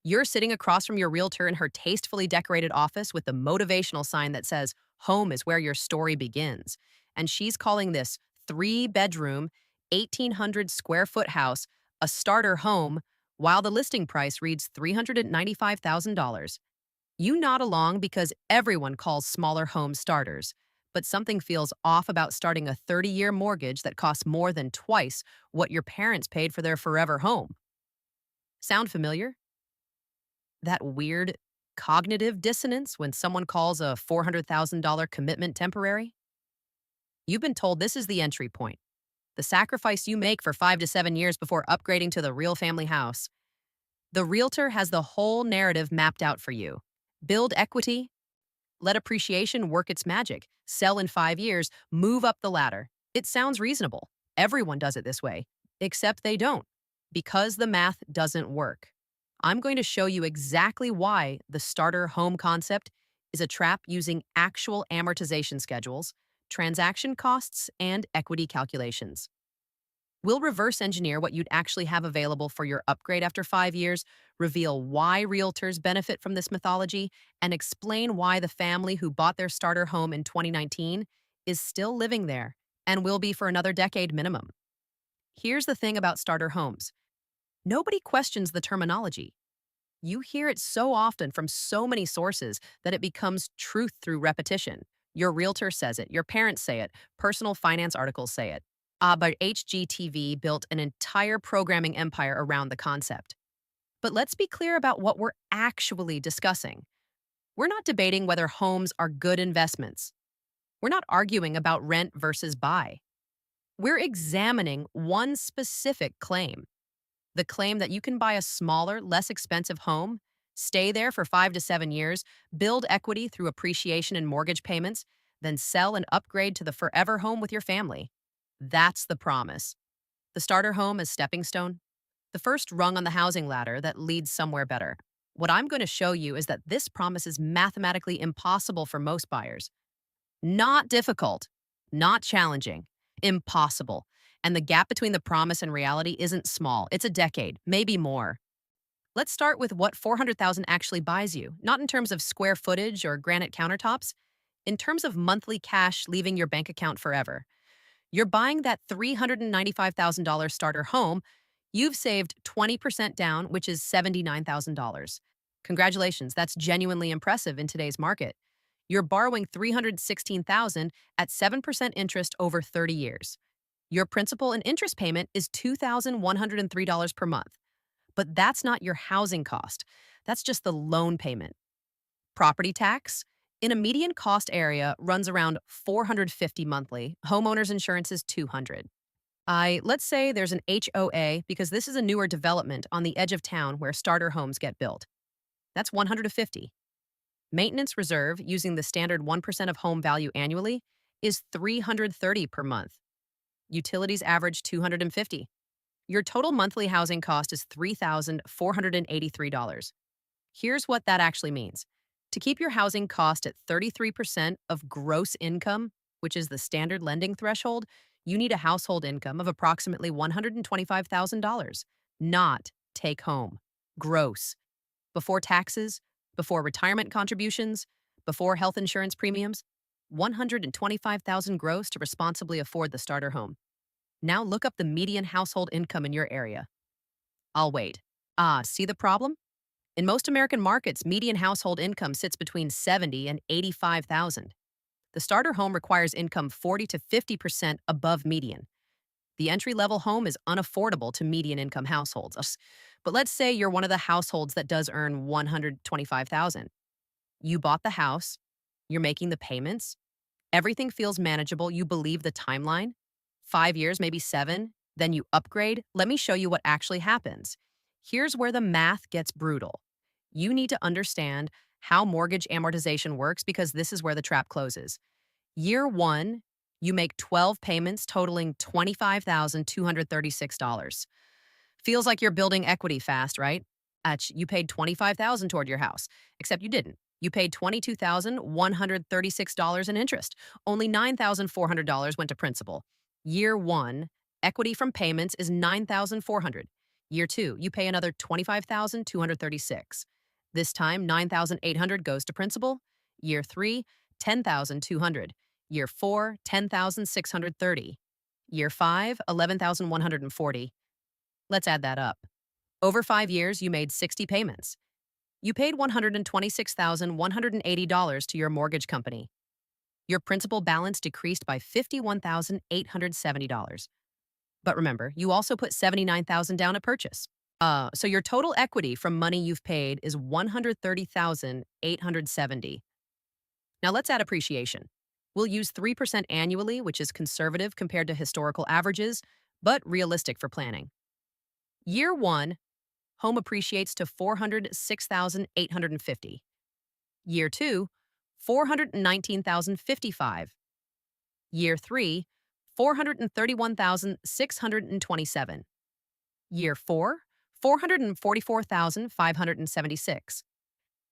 You're sitting across from your realtor in her tastefully decorated office with the motivational sign that says, "Home is where your story begins." And she's calling this three-bedroom, 1,800 square foot house a starter home, while the listing price reads $395,000. You nod along because everyone calls smaller homes starters, but something feels off about starting a 30-year mortgage that costs more than twice what your parents paid for their forever home. Sound familiar? That weird cognitive dissonance when someone calls a $400,000 commitment temporary? You've been told this is the entry point, the sacrifice you make for 5 to 7 years before upgrading to the real family house. The realtor has the whole narrative mapped out for you. Build equity, let appreciation work its magic, sell in 5 years, move up the ladder. It sounds reasonable. Everyone does it this way, except they don't, because the math doesn't work. I'm going to show you exactly why the starter home concept is a trap using actual amortization schedules, transaction costs, and equity calculations. We'll reverse engineer what you'd actually have available for your upgrade after 5 years, reveal why realtors benefit from this mythology, and explain why the family who bought their starter home in 2019 is still living there and will be for another decade minimum. Here's the thing about starter homes: nobody questions the terminology. You hear it so often from so many sources that it becomes truth through repetition. Your realtor says it, your parents say it, personal finance articles say it. But HGTV built an entire programming empire around the concept. But let's be clear about what we're actually discussing. We're not debating whether homes are good investments. We're not arguing about rent versus buy. We're examining one specific claim: the claim that you can buy a smaller, less expensive home, stay there for 5 to 7 years, build equity through appreciation and mortgage payments, then sell and upgrade to the forever home with your family. That's the promise. The starter home is stepping stone, the first rung on the housing ladder that leads somewhere better. What I'm going to show you is that this promise is mathematically impossible for most buyers. Not difficult, not challenging, impossible. And the gap between the promise and reality isn't small. It's a decade, maybe more. Let's start with what 400,000 actually buys you, not in terms of square footage or granite countertops, in terms of monthly cash leaving your bank account forever. You're buying that $395,000 starter home. You've saved 20% down, which is $79,000. Congratulations, that's genuinely impressive in today's market. You're borrowing $316,000 at 7% interest over 30 years. Your principal and interest payment is $2,103 per month. But that's not your housing cost. That's just the loan payment. Property tax in a median cost area runs around $450 monthly. Homeowners insurance is $200. Let's say there's an HOA because this is a newer development on the edge of town where starter homes get built. That's $150. Maintenance reserve using the standard 1% of home value annually is $330 per month. Utilities average $250. Your total monthly housing cost is $3,483. Here's what that actually means. To keep your housing cost at 33% of gross income, which is the standard lending threshold, you need a household income of approximately $125,000, not take home. Gross. Before taxes, before retirement contributions, before health insurance premiums, 125,000 gross to responsibly afford the starter home. Now look up the median household income in your area. I'll wait. See the problem? In most American markets, median household income sits between 70 and 85,000. The starter home requires income 40 to 50% above median. The entry-level home is unaffordable to median income households. But let's say you're one of the households that does earn 125,000. You bought the house, you're making the payments, everything feels manageable, you believe the timeline. 5 years, maybe 7, then you upgrade. Let me show you what actually happens. Here's where the math gets brutal. You need to understand how mortgage amortization works because this is where the trap closes. Year 1, you make 12 payments totaling $25,236. Feels like you're building equity fast, right? You paid $25,000 toward your house, except you didn't. You paid $22,136 in interest. Only $9,400 went to principal. Year 1, equity from payments is $9,400. Year 2, you pay another 25,236. This time, 9,800 goes to principal. Year 3, 10,200. Year 4, 10,630. Year 5, 11,140. Let's add that up. Over 5 years, you made 60 payments. You paid $126,180 to your mortgage company. Your principal balance decreased by $51,870. But remember, you also put $79,000 down at purchase. So your total equity from money you've paid is $130,870. Now let's add appreciation. We'll use 3% annually, which is conservative compared to historical averages, but realistic for planning. Year 1, home appreciates to 406,850. Year 2, 419,055. Year 3, 431,627. Year 4, 444,576.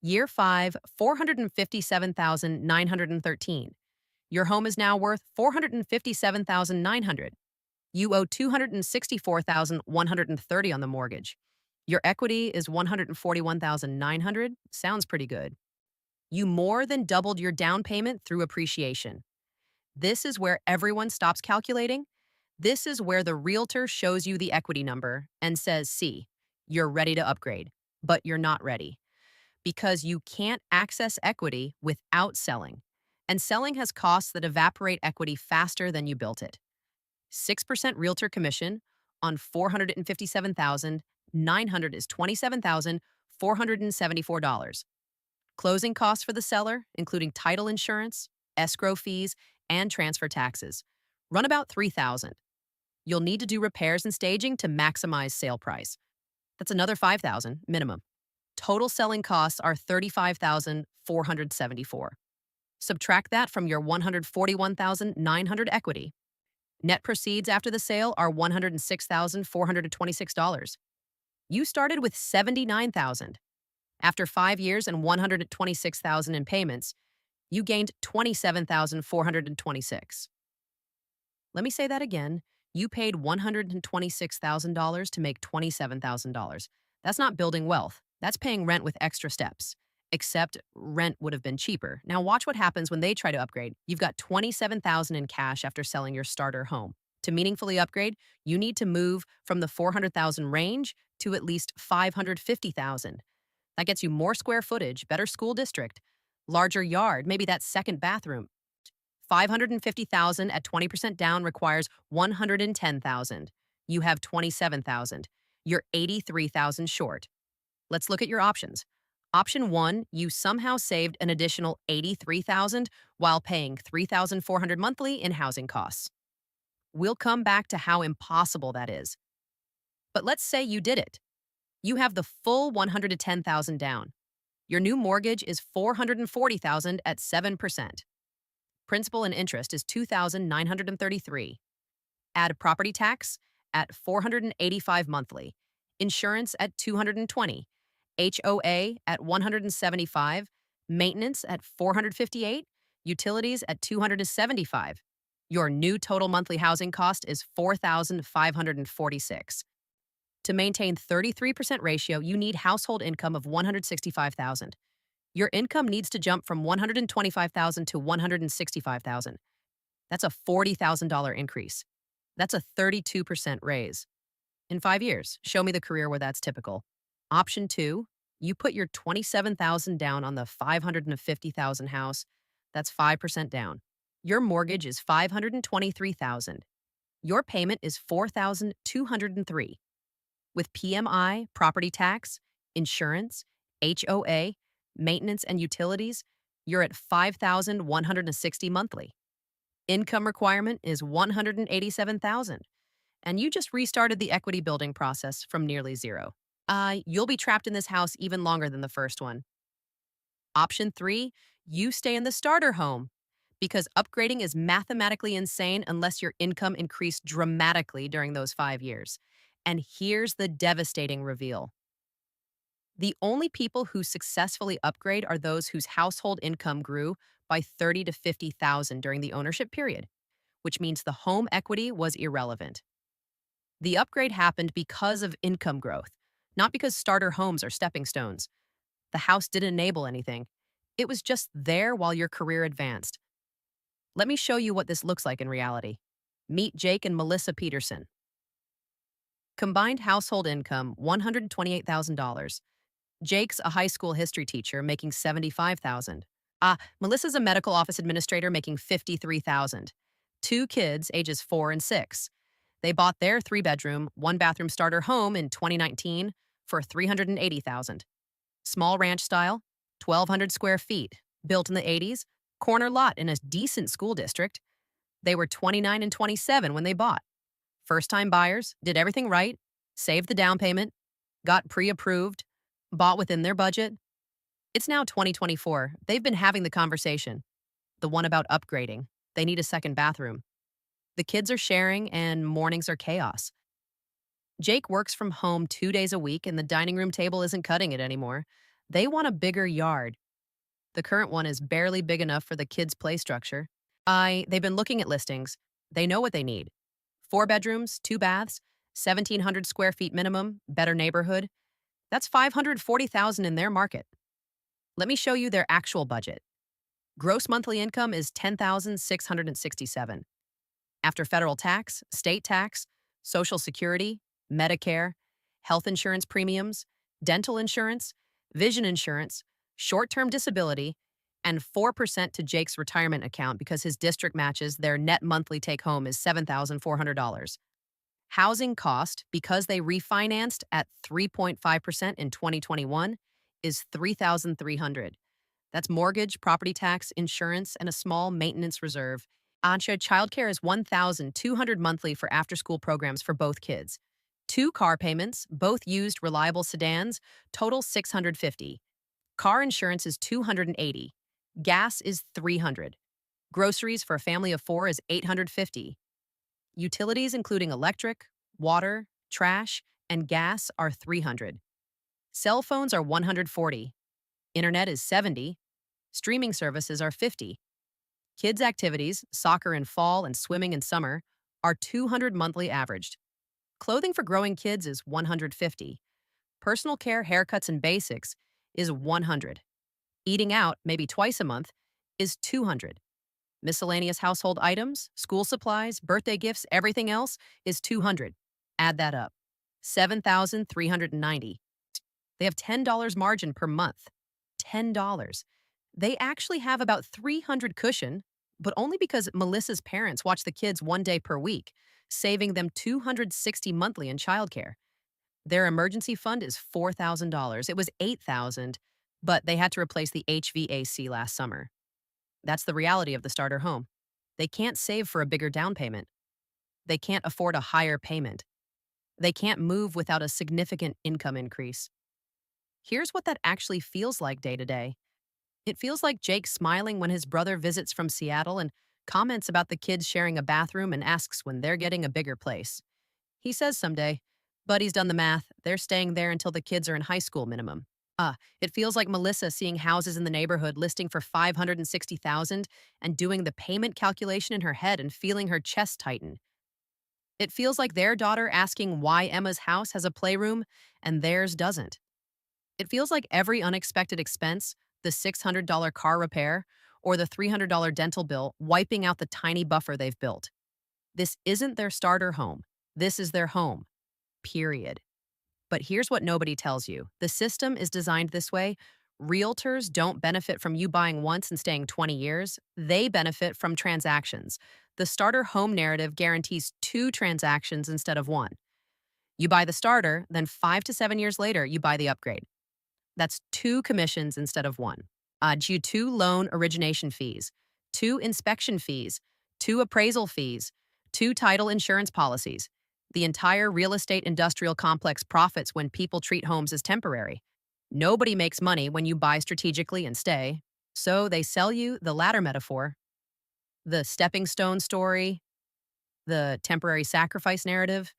Year 5, 457,913. Your home is now worth 457,900. You owe 264,130 on the mortgage. Your equity is 141,900. Sounds pretty good. You more than doubled your down payment through appreciation. This is where everyone stops calculating. This is where the realtor shows you the equity number and says, see, you're ready to upgrade, but you're not ready because you can't access equity without selling. And selling has costs that evaporate equity faster than you built it. 6% realtor commission on 457,900 is $27,474. Closing costs for the seller, including title insurance, escrow fees, and transfer taxes, run about $3,000. You'll need to do repairs and staging to maximize sale price. That's another $5,000 minimum. Total selling costs are $35,474. Subtract that from your $141,900 equity. Net proceeds after the sale are $106,426. You started with $79,000. After 5 years and $126,000 in payments, you gained $27,426. Let me say that again. You paid $126,000 to make $27,000. That's not building wealth. That's paying rent with extra steps. Except rent would have been cheaper. Now watch what happens when they try to upgrade. You've got $27,000 in cash after selling your starter home. To meaningfully upgrade, you need to move from the $400,000 range to at least $550,000. That gets you more square footage, better school district, larger yard, maybe that second bathroom. $550,000 at 20% down requires $110,000. You have $27,000. You're $83,000 short. Let's look at your options. Option 1, you somehow saved an additional $83,000 while paying $3,400 monthly in housing costs. We'll come back to how impossible that is. But let's say you did it. You have the full $110,000 down. Your new mortgage is $440,000 at 7%. Principal and interest is $2,933. Add property tax at $485 monthly. Insurance at $220. HOA at $175. Maintenance at $458. Utilities at $275. Your new total monthly housing cost is $4,546. To maintain 33% ratio, you need household income of $165,000. Your income needs to jump from $125,000 to $165,000. That's a $40,000 increase. That's a 32% raise. In 5 years, show me the career where that's typical. Option 2, you put your $27,000 down on the $550,000 house. That's 5% down. Your mortgage is $523,000. Your payment is $4,203. With PMI, property tax, insurance, HOA, maintenance, and utilities, you're at $5,160 monthly. Income requirement is $187,000, and you just restarted the equity building process from nearly zero. You'll be trapped in this house even longer than the first one. Option 3, you stay in the starter home because upgrading is mathematically insane unless your income increased dramatically during those 5 years. And here's the devastating reveal. The only people who successfully upgrade are those whose household income grew by $30,000 to $50,000 during the ownership period, which means the home equity was irrelevant. The upgrade happened because of income growth, not because starter homes are stepping stones. The house didn't enable anything. It was just there while your career advanced. Let me show you what this looks like in reality. Meet Jake and Melissa Peterson. Combined household income $128,000. Jake's a high school history teacher making $75,000. Melissa's a medical office administrator making $53,000. Two kids ages 4 and 6. They bought their 3-bedroom, 1-bathroom starter home in 2019 for $380,000. Small ranch style, 1,200 square feet, built in the 80s, corner lot in a decent school district. They were 29 and 27 when they bought. First-time buyers, did everything right, saved the down payment, got pre-approved, bought within their budget. It's now 2024. They've been having the conversation, the one about upgrading. They need a second bathroom. The kids are sharing and mornings are chaos. Jake works from home 2 days a week and the dining room table isn't cutting it anymore. They want a bigger yard. The current one is barely big enough for the kids' play structure. They've been looking at listings. They know what they need. 4 bedrooms, 2 baths, 1,700 square feet minimum, better neighborhood. That's $540,000 in their market. Let me show you their actual budget. Gross monthly income is $10,667. After federal tax, state tax, Social Security, Medicare, health insurance premiums, dental insurance, vision insurance, short-term disability, and 4% to Jake's retirement account because his district matches their net monthly take-home is $7,400. Housing cost, because they refinanced at 3.5% in 2021, is $3,300. That's mortgage, property tax, insurance, and a small maintenance reserve. Ansha childcare is $1,200 monthly for after-school programs for both kids. 2 car payments, both used reliable sedans, total $650. Car insurance is $280. Gas is $300. Groceries for a family of 4 is $850. Utilities including electric, water, trash, and gas are $300. Cell phones are $140. Internet is $70. Streaming services are $50. Kids' activities, soccer in fall and swimming in summer, are $200 monthly averaged. Clothing for growing kids is $150. Personal care, haircuts, and basics is $100. Eating out, maybe twice a month, is $200. Miscellaneous household items, school supplies, birthday gifts, everything else is $200. Add that up. $7,390. They have $10 margin per month. $10. They actually have about $300 cushion, but only because Melissa's parents watch the kids 1 day per week, saving them $260 monthly in childcare. Their emergency fund is $4,000. It was $8,000, but they had to replace the HVAC last summer. That's the reality of the starter home. They can't save for a bigger down payment. They can't afford a higher payment. They can't move without a significant income increase. Here's what that actually feels like day to day. It feels like Jake smiling when his brother visits from Seattle and comments about the kids sharing a bathroom and asks when they're getting a bigger place. He says someday, but he's done the math. They're staying there until the kids are in high school minimum. It feels like Melissa seeing houses in the neighborhood listing for $560,000 and doing the payment calculation in her head and feeling her chest tighten. It feels like their daughter asking why Emma's house has a playroom and theirs doesn't. It feels like every unexpected expense, the $600 car repair, or the $300 dental bill, wiping out the tiny buffer they've built. This isn't their starter home. This is their home. Period. But here's what nobody tells you. The system is designed this way. Realtors don't benefit from you buying once and staying 20 years. They benefit from transactions. The starter home narrative guarantees 2 transactions instead of 1. You buy the starter, then 5 to 7 years later, you buy the upgrade. That's 2 commissions instead of 1. Due 2 loan origination fees, 2 inspection fees, 2 appraisal fees, 2 title insurance policies. The entire real estate industrial complex profits when people treat homes as temporary. Nobody makes money when you buy strategically and stay. So they sell you the latter metaphor, the stepping stone story, the temporary sacrifice narrative.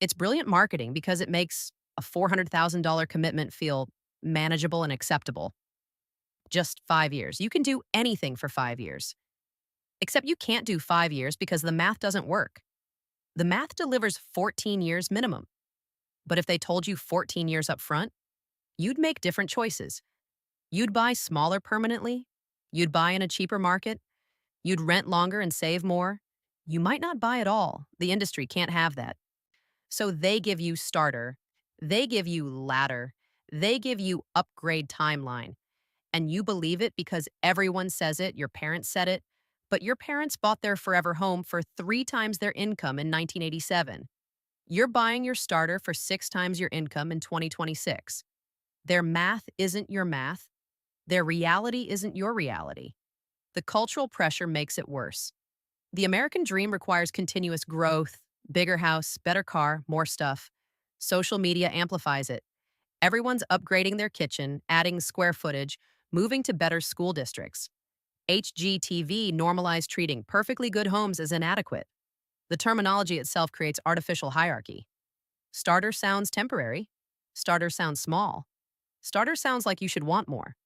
It's brilliant marketing because it makes a $400,000 commitment feel manageable and acceptable. Just 5 years. You can do anything for 5 years. Except you can't do 5 years because the math doesn't work. The math delivers 14 years minimum. But if they told you 14 years up front, you'd make different choices. You'd buy smaller permanently. You'd buy in a cheaper market. You'd rent longer and save more. You might not buy at all. The industry can't have that. So they give you starter, they give you ladder, they give you upgrade timeline. And you believe it because everyone says it, your parents said it, but your parents bought their forever home for 3 times their income in 1987. You're buying your starter for 6 times your income in 2026. Their math isn't your math. Their reality isn't your reality. The cultural pressure makes it worse. The American dream requires continuous growth, bigger house, better car, more stuff. Social media amplifies it. Everyone's upgrading their kitchen, adding square footage, moving to better school districts. HGTV normalized treating perfectly good homes as inadequate. The terminology itself creates artificial hierarchy. Starter sounds temporary. Starter sounds small. Starter sounds like you should want more.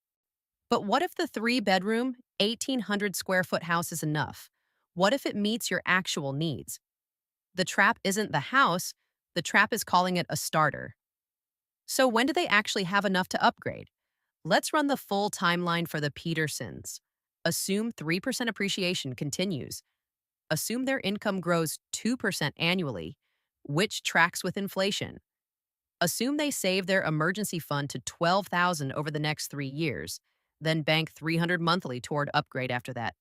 But what if the 3 bedroom, 1,800 square foot house is enough? What if it meets your actual needs? The trap isn't the house, the trap is calling it a starter. So when do they actually have enough to upgrade? Let's run the full timeline for the Petersons. Assume 3% appreciation continues. Assume their income grows 2% annually, which tracks with inflation. Assume they save their emergency fund to 12,000 over the next 3 years, then bank 300 monthly toward upgrade after that.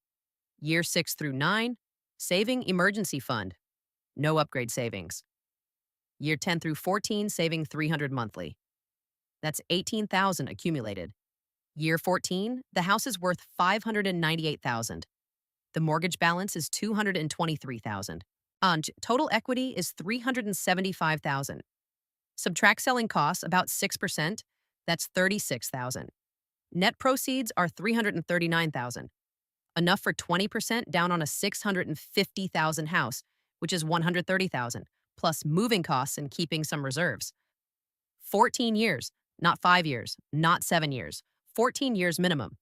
Year 6 through 9, saving emergency fund, no upgrade savings. Year 10 through 14, saving 300 monthly. That's 18,000 accumulated. Year 14, the house is worth 598,000. The mortgage balance is 223,000. And total equity is 375,000. Subtract selling costs about 6%, that's 36,000. Net proceeds are 339,000. Enough for 20% down on a 650,000 house, which is 130,000, plus moving costs and keeping some reserves. 14 years, not 5 years, not 7 years, 14 years minimum.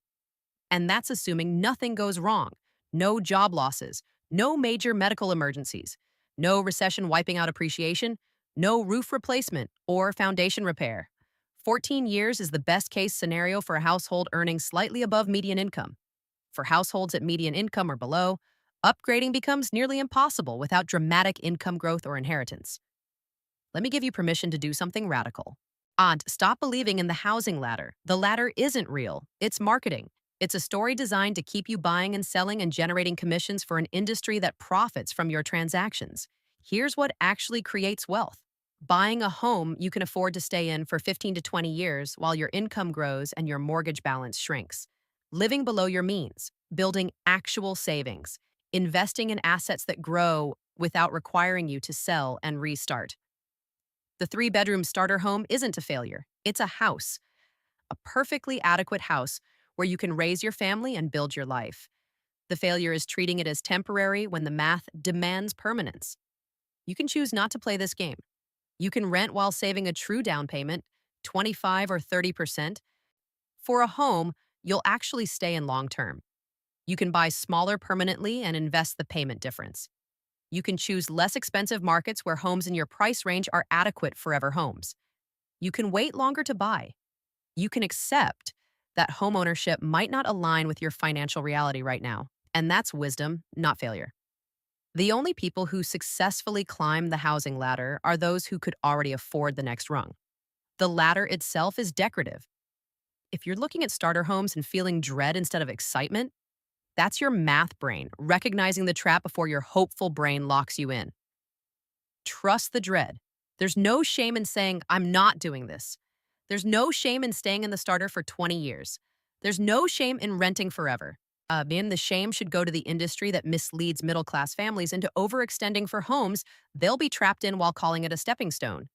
And that's assuming nothing goes wrong. No job losses, no major medical emergencies, no recession wiping out appreciation, no roof replacement or foundation repair. 14 years is the best case scenario for a household earning slightly above median income. For households at median income or below, upgrading becomes nearly impossible without dramatic income growth or inheritance. Let me give you permission to do something radical. And stop believing in the housing ladder. The ladder isn't real. It's marketing. It's a story designed to keep you buying and selling and generating commissions for an industry that profits from your transactions. Here's what actually creates wealth. Buying a home you can afford to stay in for 15 to 20 years while your income grows and your mortgage balance shrinks. Living below your means. Building actual savings. Investing in assets that grow without requiring you to sell and restart. The 3 bedroom starter home isn't a failure. It's a house. A perfectly adequate house where you can raise your family and build your life. The failure is treating it as temporary when the math demands permanence. You can choose not to play this game. You can rent while saving a true down payment, 25 or 30%. For a home, you'll actually stay in long term. You can buy smaller permanently and invest the payment difference. You can choose less expensive markets where homes in your price range are adequate forever homes. You can wait longer to buy. You can accept that homeownership might not align with your financial reality right now, and that's wisdom, not failure. The only people who successfully climb the housing ladder are those who could already afford the next rung. The ladder itself is decorative. If you're looking at starter homes and feeling dread instead of excitement, that's your math brain recognizing the trap before your hopeful brain locks you in. Trust the dread. There's no shame in saying, I'm not doing this. There's no shame in staying in the starter for 20 years. There's no shame in renting forever. The shame should go to the industry that misleads middle-class families into overextending for homes they'll be trapped in while calling it a stepping stone.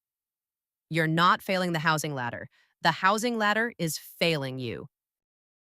You're not failing the housing ladder. The housing ladder is failing you.